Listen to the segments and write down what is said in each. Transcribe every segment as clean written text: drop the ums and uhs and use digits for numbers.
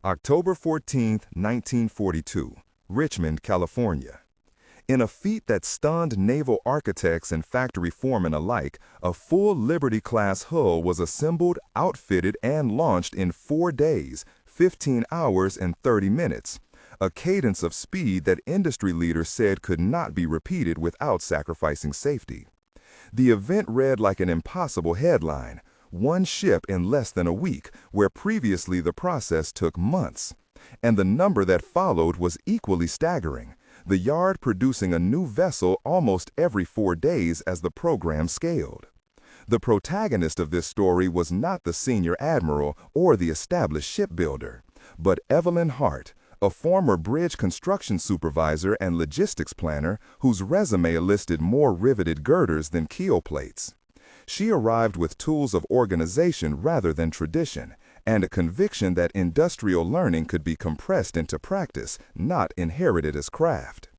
October 14, 1942, Richmond, California. In a feat that stunned naval architects and factory foremen alike, a full Liberty-class hull was assembled, outfitted, and launched in 4 days, 15 hours, and 30 minutes, a cadence of speed that industry leaders said could not be repeated without sacrificing safety. The event read like an impossible headline: one ship in less than a week, where previously the process took months. And the number that followed was equally staggering, the yard producing a new vessel almost every 4 days as the program scaled. The protagonist of this story was not the senior admiral or the established shipbuilder, but Evelyn Hart, a former bridge construction supervisor and logistics planner whose resume listed more riveted girders than keel plates. She arrived with tools of organization rather than tradition, and a conviction that industrial learning could be compressed into practice, not inherited as craft.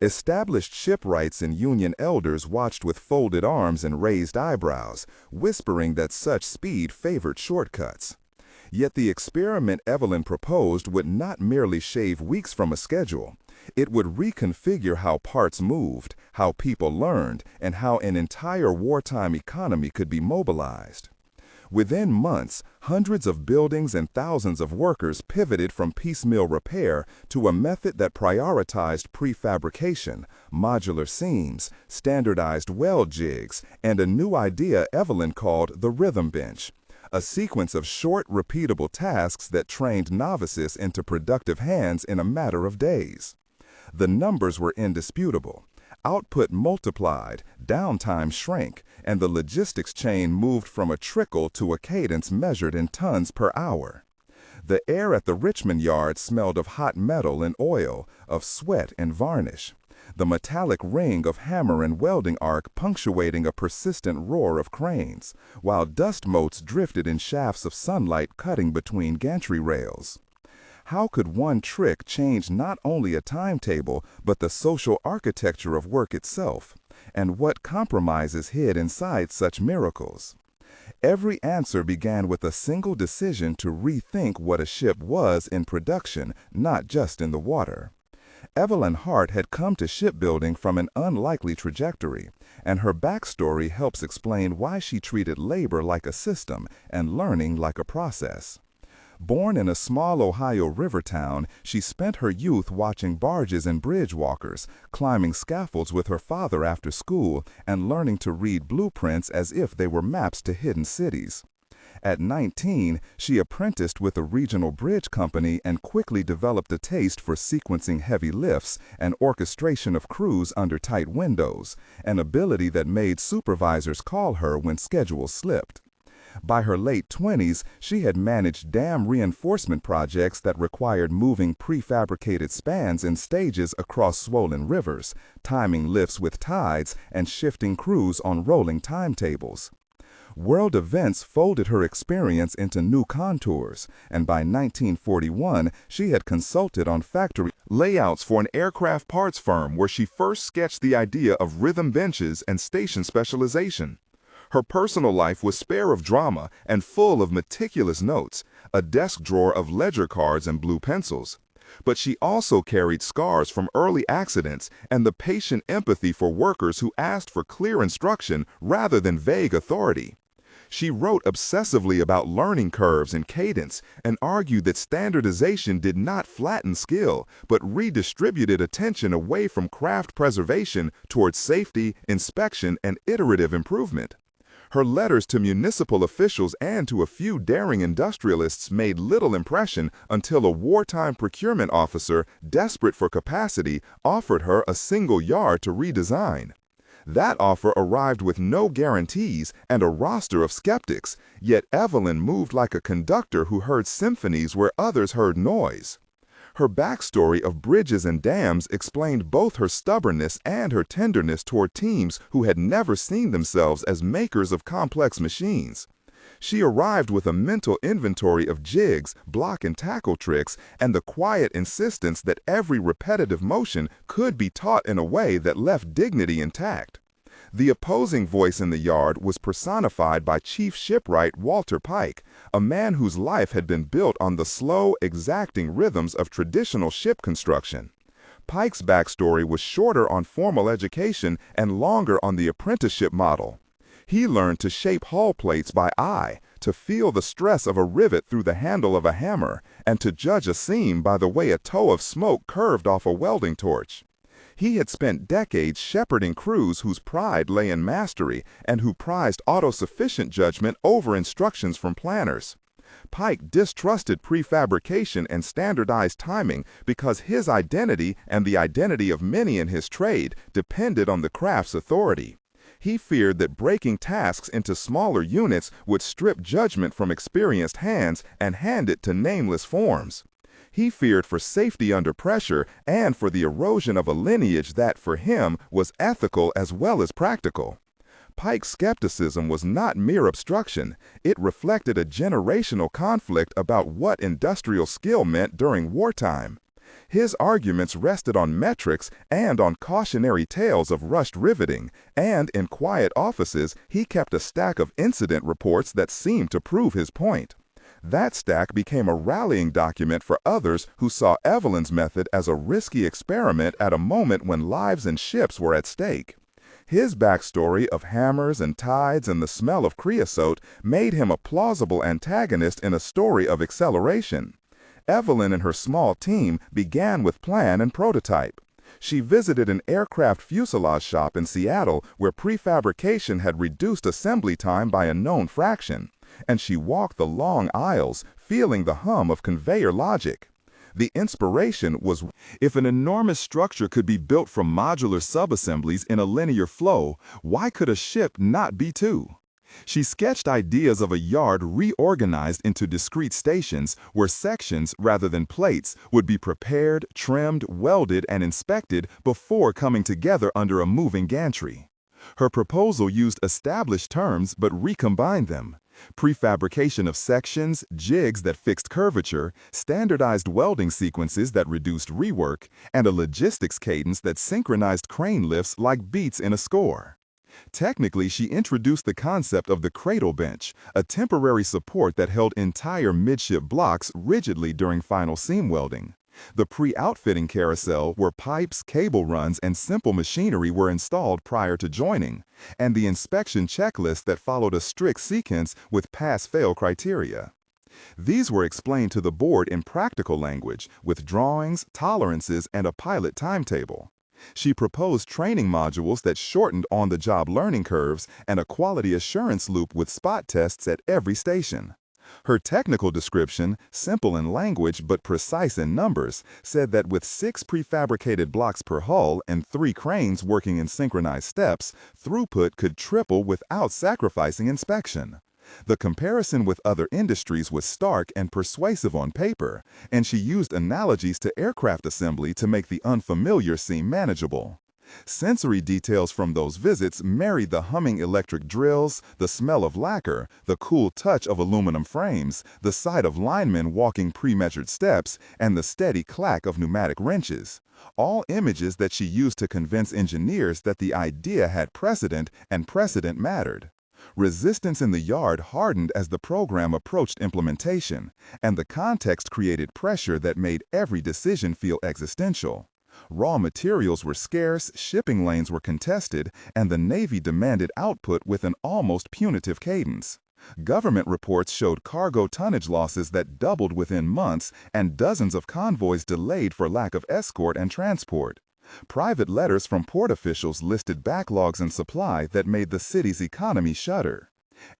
Established shipwrights and union elders watched with folded arms and raised eyebrows, whispering that such speed favored shortcuts. Yet the experiment Evelyn proposed would not merely shave weeks from a schedule. It would reconfigure how parts moved, how people learned, and how an entire wartime economy could be mobilized. Within months, hundreds of buildings and thousands of workers pivoted from piecemeal repair to a method that prioritized prefabrication, modular seams, standardized weld jigs, and a new idea Evelyn called the rhythm bench, a sequence of short, repeatable tasks that trained novices into productive hands in a matter of days. The numbers were indisputable. Output multiplied, downtime shrank, and the logistics chain moved from a trickle to a cadence measured in tons per hour. The air at the Richmond yard smelled of hot metal and oil, of sweat and varnish, the metallic ring of hammer and welding arc punctuating a persistent roar of cranes, while dust motes drifted in shafts of sunlight cutting between gantry rails. How could one trick change not only a timetable, but the social architecture of work itself? And what compromises hid inside such miracles? Every answer began with a single decision to rethink what a ship was in production, not just in the water. Evelyn Hart had come to shipbuilding from an unlikely trajectory, and her backstory helps explain why she treated labor like a system and learning like a process. Born in a small Ohio river town, she spent her youth watching barges and bridge walkers, climbing scaffolds with her father after school, and learning to read blueprints as if they were maps to hidden cities. At 19, she apprenticed with a regional bridge company and quickly developed a taste for sequencing heavy lifts and orchestration of crews under tight windows, an ability that made supervisors call her when schedules slipped. By her late 20s, she had managed dam reinforcement projects that required moving prefabricated spans in stages across swollen rivers, timing lifts with tides, and shifting crews on rolling timetables. World events folded her experience into new contours, and by 1941, she had consulted on factory layouts for an aircraft parts firm where she first sketched the idea of rhythm benches and station specialization. Her personal life was spare of drama and full of meticulous notes, a desk drawer of ledger cards and blue pencils. But she also carried scars from early accidents and the patient empathy for workers who asked for clear instruction rather than vague authority. She wrote obsessively about learning curves and cadence and argued that standardization did not flatten skill, but redistributed attention away from craft preservation towards safety, inspection, and iterative improvement. Her letters to municipal officials and to a few daring industrialists made little impression until a wartime procurement officer, desperate for capacity, offered her a single yard to redesign. That offer arrived with no guarantees and a roster of skeptics, yet Evelyn moved like a conductor who heard symphonies where others heard noise. Her backstory of bridges and dams explained both her stubbornness and her tenderness toward teams who had never seen themselves as makers of complex machines. She arrived with a mental inventory of jigs, block and tackle tricks, and the quiet insistence that every repetitive motion could be taught in a way that left dignity intact. The opposing voice in the yard was personified by Chief Shipwright Walter Pike, a man whose life had been built on the slow, exacting rhythms of traditional ship construction. Pike's backstory was shorter on formal education and longer on the apprenticeship model. He learned to shape hull plates by eye, to feel the stress of a rivet through the handle of a hammer, and to judge a seam by the way a toe of smoke curved off a welding torch. He had spent decades shepherding crews whose pride lay in mastery and who prized autosufficient judgment over instructions from planners. Pike distrusted prefabrication and standardized timing because his identity and the identity of many in his trade depended on the craft's authority. He feared that breaking tasks into smaller units would strip judgment from experienced hands and hand it to nameless forms. He feared for safety under pressure and for the erosion of a lineage that, for him, was ethical as well as practical. Pike's skepticism was not mere obstruction. It reflected a generational conflict about what industrial skill meant during wartime. His arguments rested on metrics and on cautionary tales of rushed riveting, and in quiet offices he kept a stack of incident reports that seemed to prove his point. That stack became a rallying document for others who saw Evelyn's method as a risky experiment at a moment when lives and ships were at stake. His backstory of hammers and tides and the smell of creosote made him a plausible antagonist in a story of acceleration. Evelyn and her small team began with plan and prototype. She visited an aircraft fuselage shop in Seattle where prefabrication had reduced assembly time by a known fraction, and she walked the long aisles, feeling the hum of conveyor logic. The inspiration was, if an enormous structure could be built from modular subassemblies in a linear flow, why could a ship not be too? She sketched ideas of a yard reorganized into discrete stations where sections, rather than plates, would be prepared, trimmed, welded, and inspected before coming together under a moving gantry. Her proposal used established terms but recombined them. Prefabrication of sections, jigs that fixed curvature, standardized welding sequences that reduced rework, and a logistics cadence that synchronized crane lifts like beats in a score. Technically, she introduced the concept of the cradle bench, a temporary support that held entire midship blocks rigidly during final seam welding. The pre-outfitting carousel, where pipes, cable runs, and simple machinery were installed prior to joining, and the inspection checklist that followed a strict sequence with pass-fail criteria. These were explained to the board in practical language, with drawings, tolerances, and a pilot timetable. She proposed training modules that shortened on-the-job learning curves and a quality assurance loop with spot tests at every station. Her technical description, simple in language but precise in numbers, said that with 6 prefabricated blocks per hull and 3 cranes working in synchronized steps, throughput could triple without sacrificing inspection. The comparison with other industries was stark and persuasive on paper, and she used analogies to aircraft assembly to make the unfamiliar seem manageable. Sensory details from those visits married the humming electric drills, the smell of lacquer, the cool touch of aluminum frames, the sight of linemen walking pre-measured steps, and the steady clack of pneumatic wrenches. All images that she used to convince engineers that the idea had precedent and precedent mattered. Resistance in the yard hardened as the program approached implementation, and the context created pressure that made every decision feel existential. Raw materials were scarce, shipping lanes were contested, and the Navy demanded output with an almost punitive cadence. Government reports showed cargo tonnage losses that doubled within months, and dozens of convoys delayed for lack of escort and transport. Private letters from port officials listed backlogs in supply that made the city's economy shudder.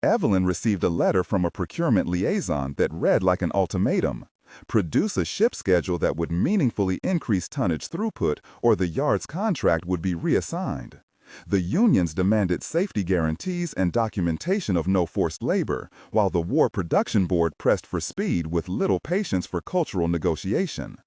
Evelyn received a letter from a procurement liaison that read like an ultimatum: produce a ship schedule that would meaningfully increase tonnage throughput, or the yard's contract would be reassigned. The unions demanded safety guarantees and documentation of no forced labor, while the War Production Board pressed for speed with little patience for cultural negotiation.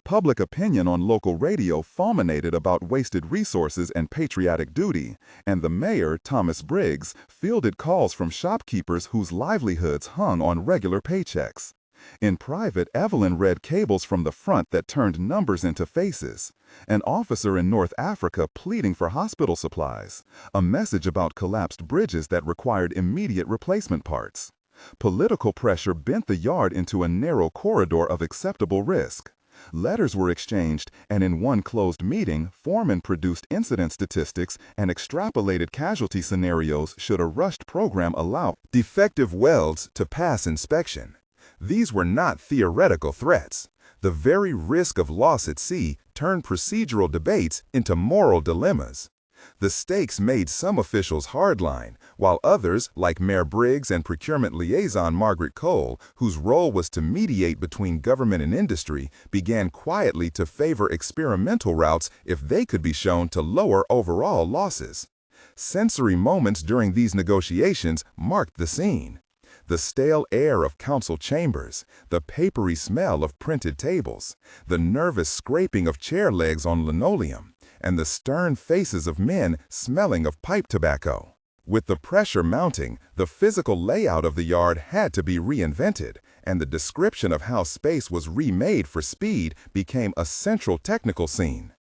Public opinion on local radio fulminated about wasted resources and patriotic duty, and the mayor, Thomas Briggs, fielded calls from shopkeepers whose livelihoods hung on regular paychecks. In private, Evelyn read cables from the front that turned numbers into faces. An officer in North Africa pleading for hospital supplies. A message about collapsed bridges that required immediate replacement parts. Political pressure bent the yard into a narrow corridor of acceptable risk. Letters were exchanged, and in one closed meeting, foremen produced incident statistics and extrapolated casualty scenarios should a rushed program allow defective welds to pass inspection. These were not theoretical threats. The very risk of loss at sea turned procedural debates into moral dilemmas. The stakes made some officials hardline, while others, like Mayor Briggs and procurement liaison Margaret Cole, whose role was to mediate between government and industry, began quietly to favor experimental routes if they could be shown to lower overall losses. Sensory moments during these negotiations marked the scene. The stale air of council chambers, the papery smell of printed tables, the nervous scraping of chair legs on linoleum, and the stern faces of men smelling of pipe tobacco. With the pressure mounting, the physical layout of the yard had to be reinvented, and the description of how space was remade for speed became a central technical scene.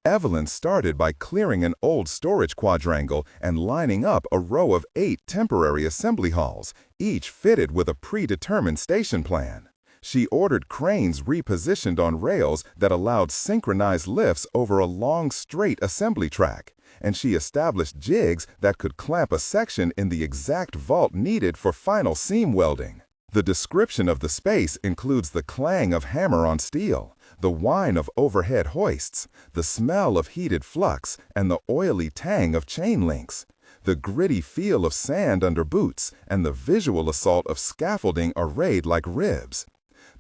Evelyn started by clearing an old storage quadrangle and lining up a row of 8 temporary assembly halls, each fitted with a predetermined station plan. She ordered cranes repositioned on rails that allowed synchronized lifts over a long, straight assembly track, and she established jigs that could clamp a section in the exact vault needed for final seam welding. The description of the space includes the clang of hammer on steel, the whine of overhead hoists, the smell of heated flux, and the oily tang of chain links, the gritty feel of sand under boots, and the visual assault of scaffolding arrayed like ribs.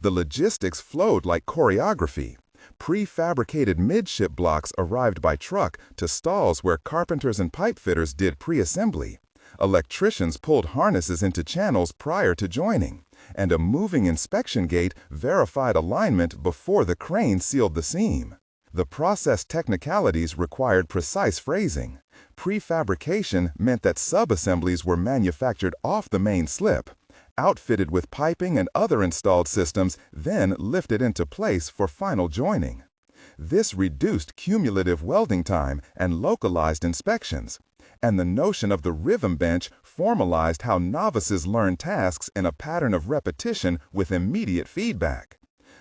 The logistics flowed like choreography. Prefabricated midship blocks arrived by truck to stalls where carpenters and pipe fitters did pre-assembly. Electricians pulled harnesses into channels prior to joining, and a moving inspection gate verified alignment before the crane sealed the seam. The process technicalities required precise phrasing. Prefabrication meant that sub-assemblies were manufactured off the main slip, outfitted with piping and other installed systems, then lifted into place for final joining. This reduced cumulative welding time and localized inspections, and the notion of the rhythm bench formalized how novices learn tasks in a pattern of repetition with immediate feedback.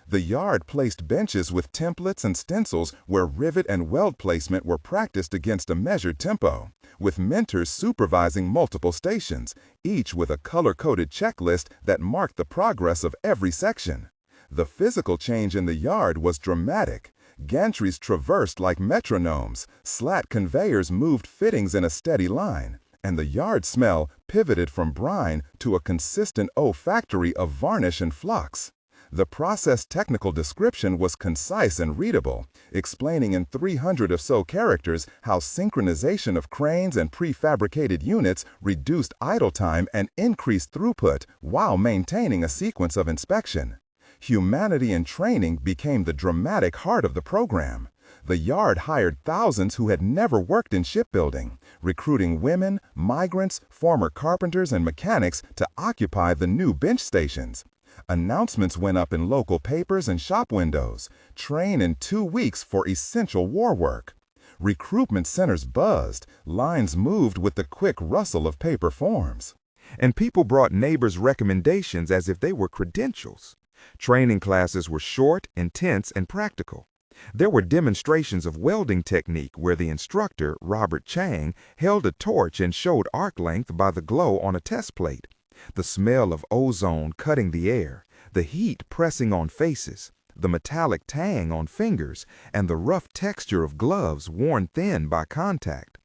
The yard placed benches with templates and stencils where rivet and weld placement were practiced against a measured tempo, with mentors supervising multiple stations, each with a color-coded checklist that marked the progress of every section. The physical change in the yard was dramatic. Gantries traversed like metronomes, slat conveyors moved fittings in a steady line, and the yard smell pivoted from brine to a consistent olfactory of varnish and flux. The process technical description was concise and readable, explaining in 300 or so characters how synchronization of cranes and prefabricated units reduced idle time and increased throughput while maintaining a sequence of inspection. Humanity and training became the dramatic heart of the program. The yard hired thousands who had never worked in shipbuilding, recruiting women, migrants, former carpenters, and mechanics to occupy the new bench stations. Announcements went up in local papers and shop windows. Train in 2 weeks for essential war work. Recruitment centers buzzed. Lines moved with the quick rustle of paper forms. And people brought neighbors' recommendations as if they were credentials. Training classes were short, intense, and practical. There were demonstrations of welding technique where the instructor, Robert Chang, held a torch and showed arc length by the glow on a test plate. The smell of ozone cutting the air, the heat pressing on faces, the metallic tang on fingers, and the rough texture of gloves worn thin by contact.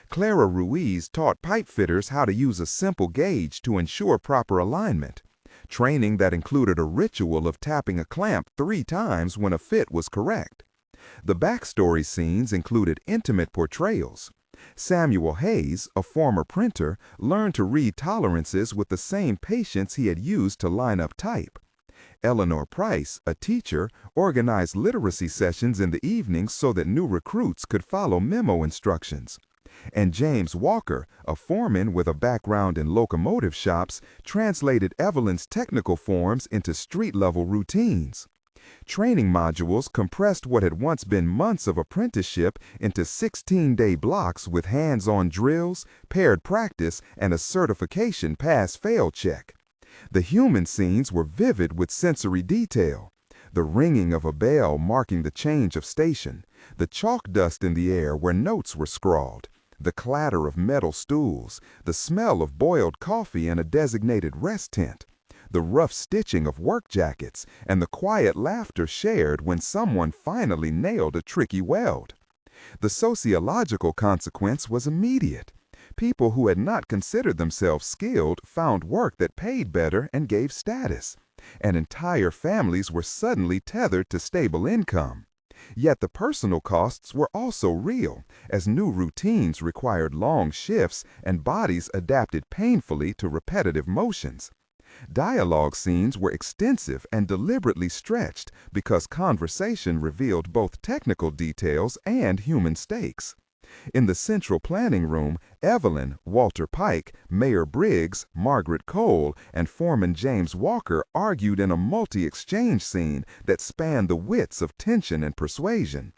Clara Ruiz taught pipe fitters how to use a simple gauge to ensure proper alignment. Training that included a ritual of tapping a clamp 3 times when a fit was correct. The backstory scenes included intimate portrayals. Samuel Hayes, a former printer, learned to read tolerances with the same patience he had used to line up type. Eleanor Price, a teacher, organized literacy sessions in the evenings so that new recruits could follow memo instructions. And James Walker, a foreman with a background in locomotive shops, translated Evelyn's technical forms into street-level routines. Training modules compressed what had once been months of apprenticeship into 16-day blocks with hands-on drills, paired practice, and a certification pass-fail check. The human scenes were vivid with sensory detail. The ringing of a bell marking the change of station, the chalk dust in the air where notes were scrawled, the clatter of metal stools, the smell of boiled coffee in a designated rest tent, the rough stitching of work jackets, and the quiet laughter shared when someone finally nailed a tricky weld. The sociological consequence was immediate. People who had not considered themselves skilled found work that paid better and gave status, and entire families were suddenly tethered to stable income. Yet the personal costs were also real, as new routines required long shifts and bodies adapted painfully to repetitive motions. Dialogue scenes were extensive and deliberately stretched because conversation revealed both technical details and human stakes. In the central planning room, Evelyn, Walter Pike, Mayor Briggs, Margaret Cole, and Foreman James Walker argued in a multi-exchange scene that spanned the widths of tension and persuasion.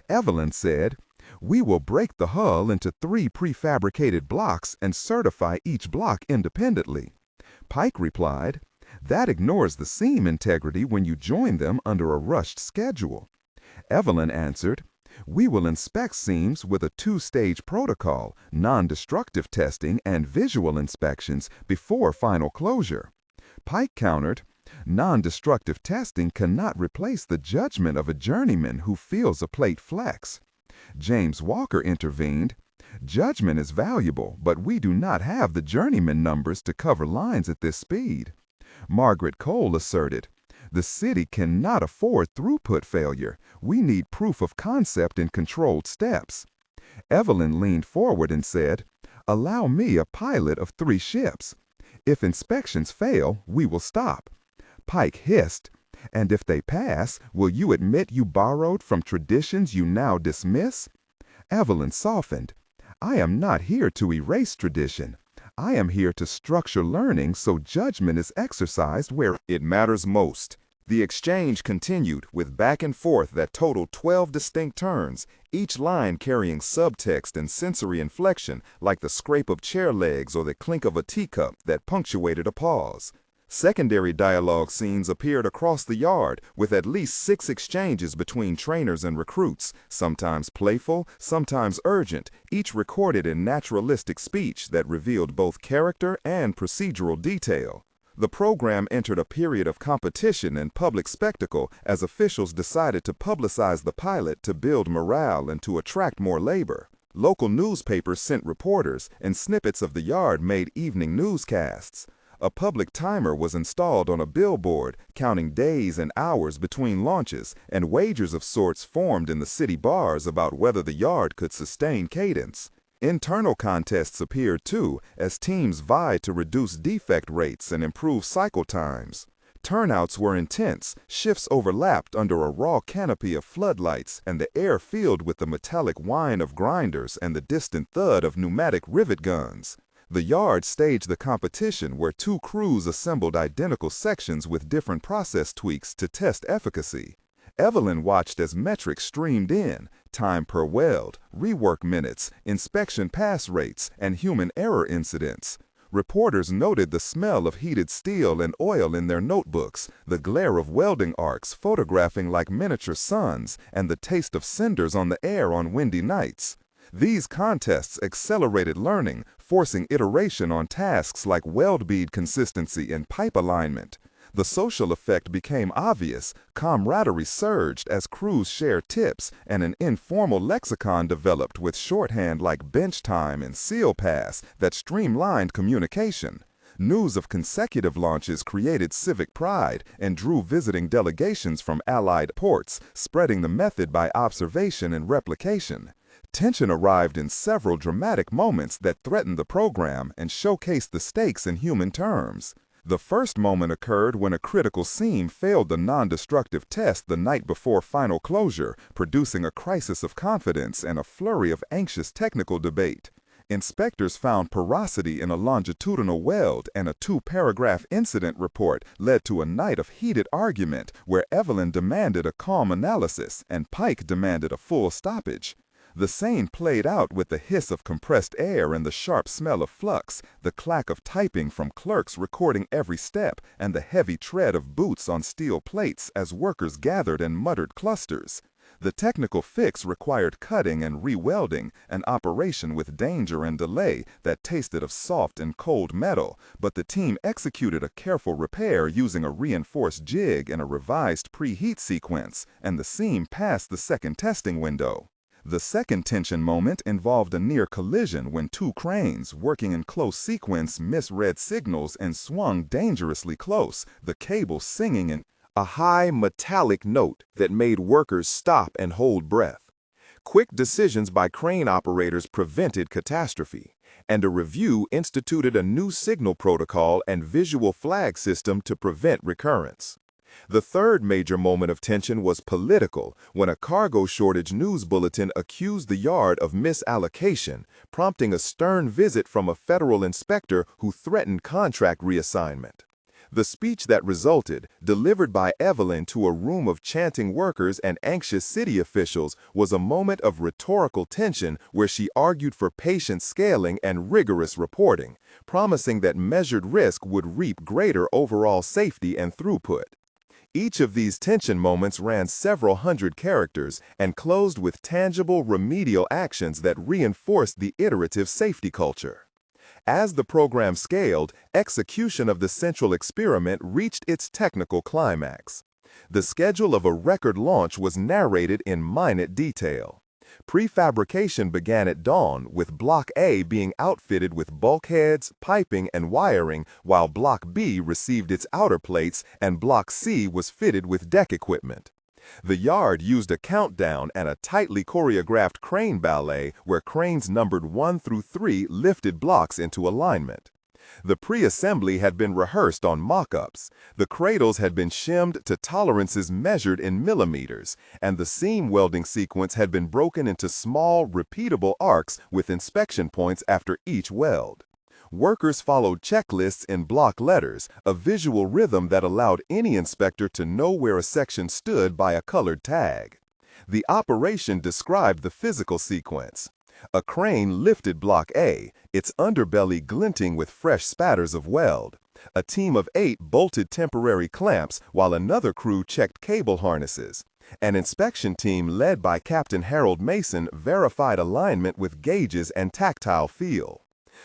Evelyn said, "We will break the hull into 3 prefabricated blocks and certify each block independently." Pike replied, "That ignores the seam integrity when you join them under a rushed schedule." Evelyn answered, "We will inspect seams with a 2-stage protocol, non-destructive testing and visual inspections before final closure." Pike countered, "Non-destructive testing cannot replace the judgment of a journeyman who feels a plate flex." James Walker intervened, "Judgment is valuable, but we do not have the journeyman numbers to cover lines at this speed." Margaret Cole asserted, "The city cannot afford throughput failure. We need proof of concept in controlled steps." Evelyn leaned forward and said, "Allow me a pilot of 3 ships. If inspections fail, we will stop." Pike hissed, "And if they pass, will you admit you borrowed from traditions you now dismiss?" Evelyn softened, "I am not here to erase tradition. I am here to structure learning so judgment is exercised where it matters most." The exchange continued with back and forth that totaled 12 distinct turns, each line carrying subtext and sensory inflection like the scrape of chair legs or the clink of a teacup that punctuated a pause. Secondary dialogue scenes appeared across the yard with at least 6 exchanges between trainers and recruits, sometimes playful, sometimes urgent, each recorded in naturalistic speech that revealed both character and procedural detail. The program entered a period of competition and public spectacle as officials decided to publicize the pilot to build morale and to attract more labor. Local newspapers sent reporters, and snippets of the yard made evening newscasts. A public timer was installed on a billboard, counting days and hours between launches, and wagers of sorts formed in the city bars about whether the yard could sustain cadence. Internal contests appeared too, as teams vied to reduce defect rates and improve cycle times. Turnouts were intense, shifts overlapped under a raw canopy of floodlights, and the air filled with the metallic whine of grinders and the distant thud of pneumatic rivet guns. The yard staged the competition where 2 crews assembled identical sections with different process tweaks to test efficacy. Evelyn watched as metrics streamed in: time per weld, rework minutes, inspection pass rates, and human error incidents. Reporters noted the smell of heated steel and oil in their notebooks, the glare of welding arcs photographing like miniature suns, and the taste of cinders on the air on windy nights. These contests accelerated learning, forcing iteration on tasks like weld bead consistency and pipe alignment. The social effect became obvious. Camaraderie surged as crews shared tips, and an informal lexicon developed with shorthand like bench time and seal pass that streamlined communication. News of consecutive launches created civic pride and drew visiting delegations from allied ports, spreading the method by observation and replication. Tension arrived in several dramatic moments that threatened the program and showcased the stakes in human terms. The first moment occurred when a critical seam failed the non-destructive test the night before final closure, producing a crisis of confidence and a flurry of anxious technical debate. Inspectors found porosity in a longitudinal weld, and a 2-paragraph incident report led to a night of heated argument where Evelyn demanded a calm analysis and Pike demanded a full stoppage. The scene played out with the hiss of compressed air and the sharp smell of flux, the clack of typing from clerks recording every step, and the heavy tread of boots on steel plates as workers gathered and muttered clusters. The technical fix required cutting and re-welding, an operation with danger and delay that tasted of soft and cold metal, but the team executed a careful repair using a reinforced jig and a revised preheat sequence, and the seam passed the second testing window. The second tension moment involved a near collision when 2 cranes, working in close sequence, misread signals and swung dangerously close, the cable singing in a high metallic note that made workers stop and hold breath. Quick decisions by crane operators prevented catastrophe, and a review instituted a new signal protocol and visual flag system to prevent recurrence. The third major moment of tension was political, when a cargo shortage news bulletin accused the yard of misallocation, prompting a stern visit from a federal inspector who threatened contract reassignment. The speech that resulted, delivered by Evelyn to a room of chanting workers and anxious city officials, was a moment of rhetorical tension where she argued for patient scaling and rigorous reporting, promising that measured risk would reap greater overall safety and throughput. Each of these tension moments ran several hundred characters and closed with tangible remedial actions that reinforced the iterative safety culture. As the program scaled, execution of the central experiment reached its technical climax. The schedule of a record launch was narrated in minute detail. Prefabrication began at dawn, with Block A being outfitted with bulkheads, piping, and wiring, while Block B received its outer plates and Block C was fitted with deck equipment. The yard used a countdown and a tightly choreographed crane ballet where cranes numbered 1 through 3 lifted blocks into alignment. The pre-assembly had been rehearsed on mock-ups, the cradles had been shimmed to tolerances measured in millimeters, and the seam welding sequence had been broken into small, repeatable arcs with inspection points after each weld. Workers followed checklists in block letters, a visual rhythm that allowed any inspector to know where a section stood by a colored tag. The operation described the physical sequence. A crane lifted Block A, its underbelly glinting with fresh spatters of weld. A team of 8 bolted temporary clamps while another crew checked cable harnesses. An inspection team led by Captain Harold Mason verified alignment with gauges and tactile feel.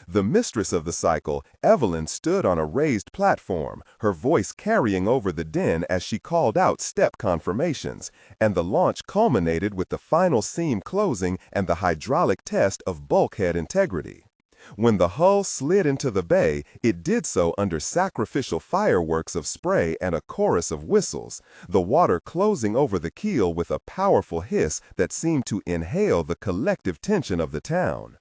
The mistress of the cycle, Evelyn, stood on a raised platform, her voice carrying over the din as she called out step confirmations, and the launch culminated with the final seam closing and the hydraulic test of bulkhead integrity. When the hull slid into the bay, it did so under sacrificial fireworks of spray and a chorus of whistles, the water closing over the keel with a powerful hiss that seemed to inhale the collective tension of the town.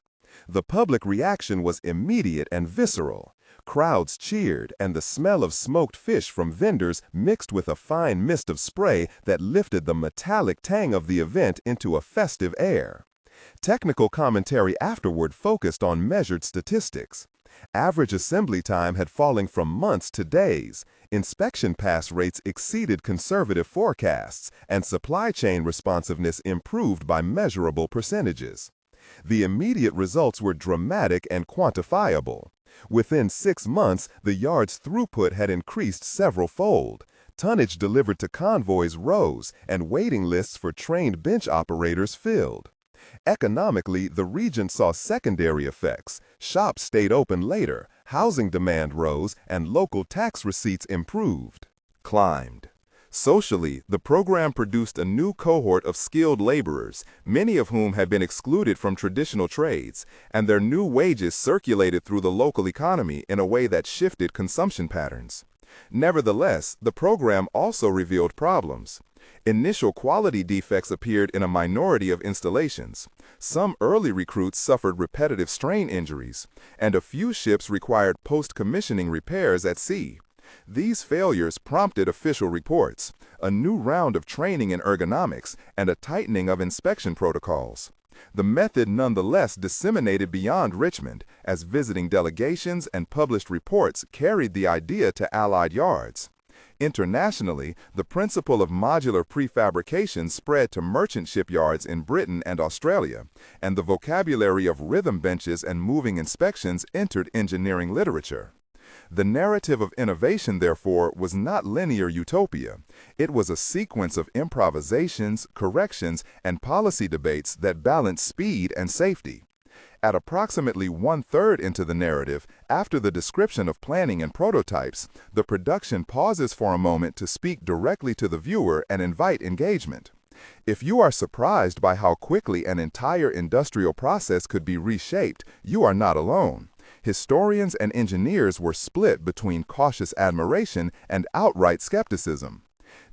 The public reaction was immediate and visceral. Crowds cheered, and the smell of smoked fish from vendors mixed with a fine mist of spray that lifted the metallic tang of the event into a festive air. Technical commentary afterward focused on measured statistics. Average assembly time had fallen from months to days. Inspection pass rates exceeded conservative forecasts, and supply chain responsiveness improved by measurable percentages. The immediate results were dramatic and quantifiable. Within 6 months, the yard's throughput had increased several-fold. Tonnage delivered to convoys rose, and waiting lists for trained bench operators filled. Economically, the region saw secondary effects. Shops stayed open later, housing demand rose, and local tax receipts improved. Climbed. Socially, the program produced a new cohort of skilled laborers, many of whom had been excluded from traditional trades, and their new wages circulated through the local economy in a way that shifted consumption patterns. Nevertheless, the program also revealed problems. Initial quality defects appeared in a minority of installations. Some early recruits suffered repetitive strain injuries, and a few ships required post-commissioning repairs at sea. These failures prompted official reports, a new round of training in ergonomics, and a tightening of inspection protocols. The method nonetheless disseminated beyond Richmond, as visiting delegations and published reports carried the idea to Allied yards. Internationally, the principle of modular prefabrication spread to merchant shipyards in Britain and Australia, and the vocabulary of rhythm benches and moving inspections entered engineering literature. The narrative of innovation, therefore, was not linear utopia. It was a sequence of improvisations, corrections, and policy debates that balanced speed and safety. At approximately one-third into the narrative, after the description of planning and prototypes, the production pauses for a moment to speak directly to the viewer and invite engagement. If you are surprised by how quickly an entire industrial process could be reshaped, you are not alone. Historians and engineers were split between cautious admiration and outright skepticism.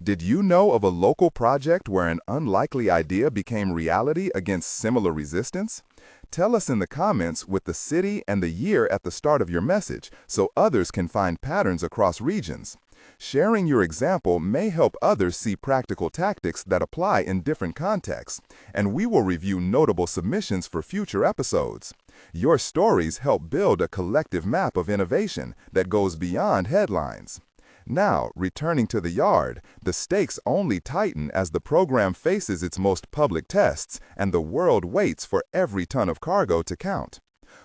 Did you know of a local project where an unlikely idea became reality against similar resistance? Tell us in the comments with the city and the year at the start of your message so others can find patterns across regions. Sharing your example may help others see practical tactics that apply in different contexts, and we will review notable submissions for future episodes. Your stories help build a collective map of innovation that goes beyond headlines. Now, returning to the yard, the stakes only tighten as the program faces its most public tests and the world waits for every ton of cargo to count.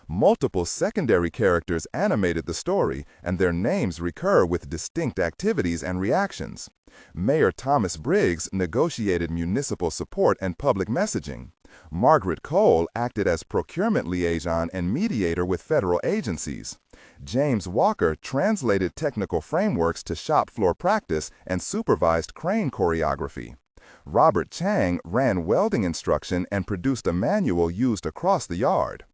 Multiple secondary characters animated the story, and their names recur with distinct activities and reactions. Mayor Thomas Briggs negotiated municipal support and public messaging. Margaret Cole acted as procurement liaison and mediator with federal agencies. James Walker translated technical frameworks to shop floor practice and supervised crane choreography. Robert Chang ran welding instruction and produced a manual used across the yard.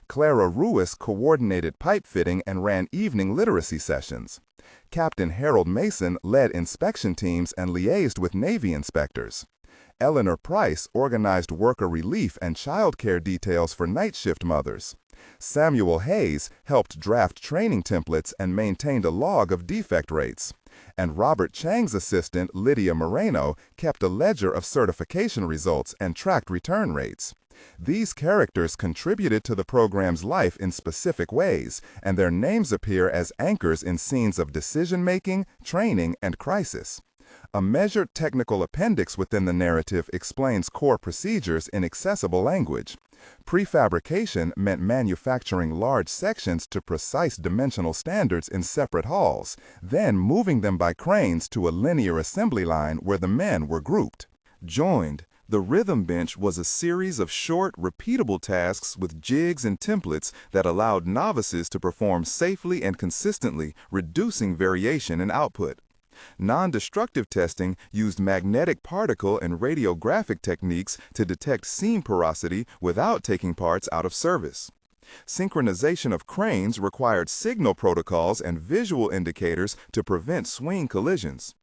Clara Ruiz coordinated pipe fitting and ran evening literacy sessions. Captain Harold Mason led inspection teams and liaised with Navy inspectors. Eleanor Price organized worker relief and child care details for night shift mothers. Samuel Hayes helped draft training templates and maintained a log of defect rates. And Robert Chang's assistant, Lydia Moreno, kept a ledger of certification results and tracked return rates. These characters contributed to the program's life in specific ways, and their names appear as anchors in scenes of decision-making, training, and crisis. A measured technical appendix within the narrative explains core procedures in accessible language. Prefabrication meant manufacturing large sections to precise dimensional standards in separate halls, then moving them by cranes to a linear assembly line where the men were grouped. Joined, the rhythm bench was a series of short, repeatable tasks with jigs and templates that allowed novices to perform safely and consistently, reducing variation in output. Non-destructive testing used magnetic particle and radiographic techniques to detect seam porosity without taking parts out of service. Synchronization of cranes required signal protocols and visual indicators to prevent swing collisions.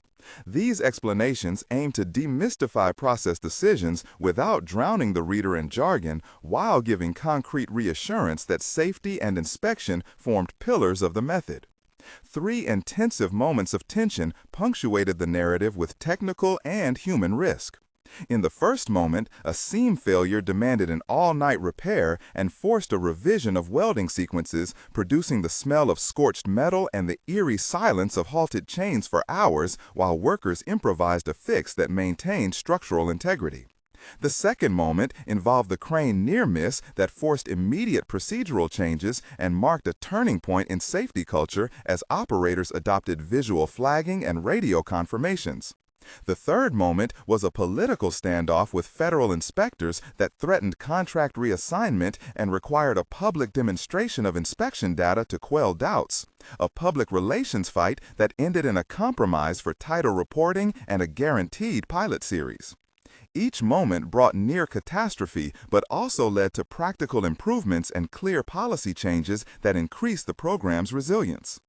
These explanations aim to demystify process decisions without drowning the reader in jargon while giving concrete reassurance that safety and inspection formed pillars of the method. 3 intensive moments of tension punctuated the narrative with technical and human risk. In the first moment, a seam failure demanded an all-night repair and forced a revision of welding sequences, producing the smell of scorched metal and the eerie silence of halted chains for hours while workers improvised a fix that maintained structural integrity. The second moment involved the crane near miss that forced immediate procedural changes and marked a turning point in safety culture as operators adopted visual flagging and radio confirmations. The third moment was a political standoff with federal inspectors that threatened contract reassignment and required a public demonstration of inspection data to quell doubts, a public relations fight that ended in a compromise for tighter reporting and a guaranteed pilot series. Each moment brought near catastrophe, but also led to practical improvements and clear policy changes that increased the program's resilience.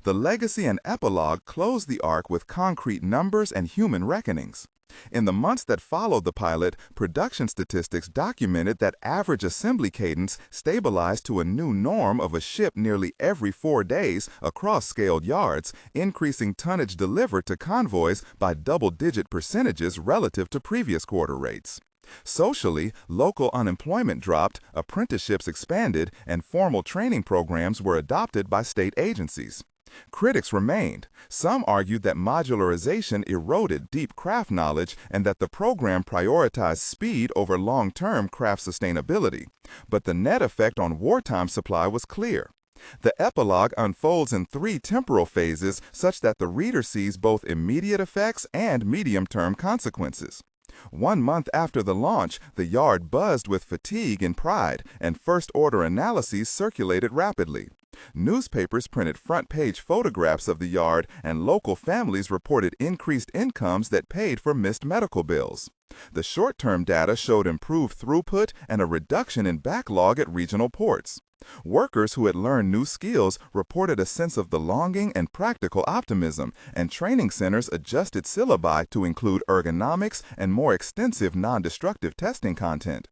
The legacy and epilogue closed the arc with concrete numbers and human reckonings. In the months that followed the pilot, production statistics documented that average assembly cadence stabilized to a new norm of a ship nearly every 4 days across scaled yards, increasing tonnage delivered to convoys by double-digit percentages relative to previous quarter rates. Socially, local unemployment dropped, apprenticeships expanded, and formal training programs were adopted by state agencies. Critics remained. Some argued that modularization eroded deep craft knowledge and that the program prioritized speed over long-term craft sustainability. But the net effect on wartime supply was clear. The epilogue unfolds in 3 temporal phases such that the reader sees both immediate effects and medium-term consequences. 1 month after the launch, the yard buzzed with fatigue and pride, and first-order analyses circulated rapidly. Newspapers printed front-page photographs of the yard, and local families reported increased incomes that paid for missed medical bills. The short-term data showed improved throughput and a reduction in backlog at regional ports. Workers who had learned new skills reported a sense of belonging and practical optimism, and training centers adjusted syllabi to include ergonomics and more extensive non-destructive testing content.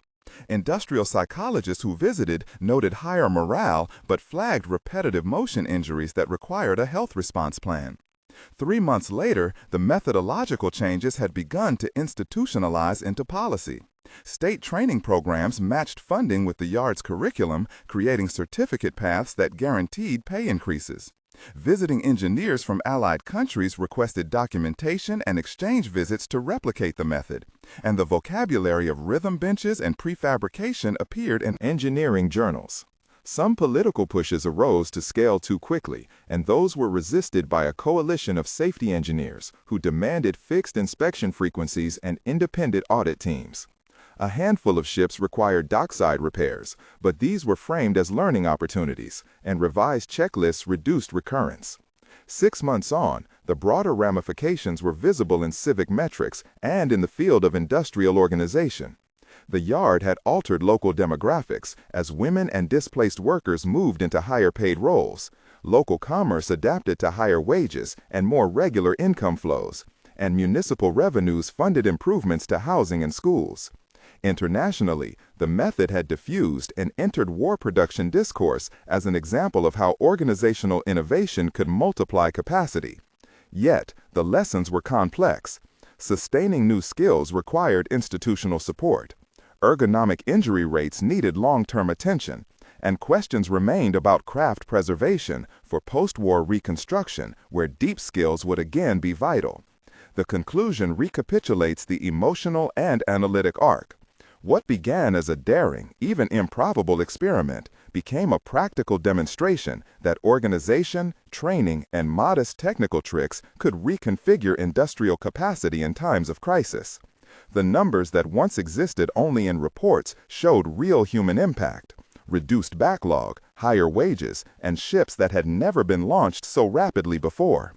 Industrial psychologists who visited noted higher morale but flagged repetitive motion injuries that required a health response plan. 3 months later, the methodological changes had begun to institutionalize into policy. State training programs matched funding with the yard's curriculum, creating certificate paths that guaranteed pay increases. Visiting engineers from allied countries requested documentation and exchange visits to replicate the method, and the vocabulary of rhythm benches and prefabrication appeared in engineering journals. Some political pushes arose to scale too quickly, and those were resisted by a coalition of safety engineers who demanded fixed inspection frequencies and independent audit teams. A handful of ships required dockside repairs, but these were framed as learning opportunities, and revised checklists reduced recurrence. 6 months on, the broader ramifications were visible in civic metrics and in the field of industrial organization. The yard had altered local demographics as women and displaced workers moved into higher-paid roles. Local commerce adapted to higher wages and more regular income flows, and municipal revenues funded improvements to housing and schools. Internationally, the method had diffused and entered war production discourse as an example of how organizational innovation could multiply capacity. Yet, the lessons were complex. Sustaining new skills required institutional support. Ergonomic injury rates needed long-term attention, and questions remained about craft preservation for post-war reconstruction, where deep skills would again be vital. The conclusion recapitulates the emotional and analytic arc. What began as a daring, even improbable experiment became a practical demonstration that organization, training, and modest technical tricks could reconfigure industrial capacity in times of crisis. The numbers that once existed only in reports showed real human impact: reduced backlog, higher wages, and ships that had never been launched so rapidly before.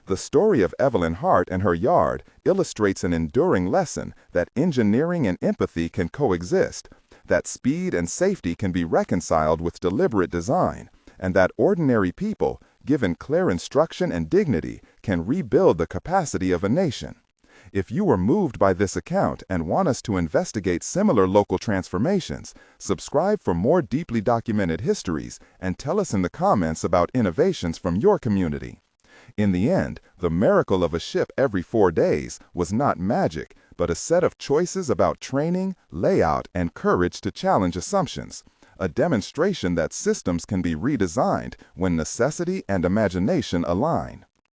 The story of Evelyn Hart and her yard illustrates an enduring lesson that engineering and empathy can coexist, that speed and safety can be reconciled with deliberate design, and that ordinary people, given clear instruction and dignity, can rebuild the capacity of a nation. If you were moved by this account and want us to investigate similar local transformations, subscribe for more deeply documented histories and tell us in the comments about innovations from your community. In the end, the miracle of a ship every 4 days was not magic, but a set of choices about training, layout, and courage to challenge assumptions, a demonstration that systems can be redesigned when necessity and imagination align.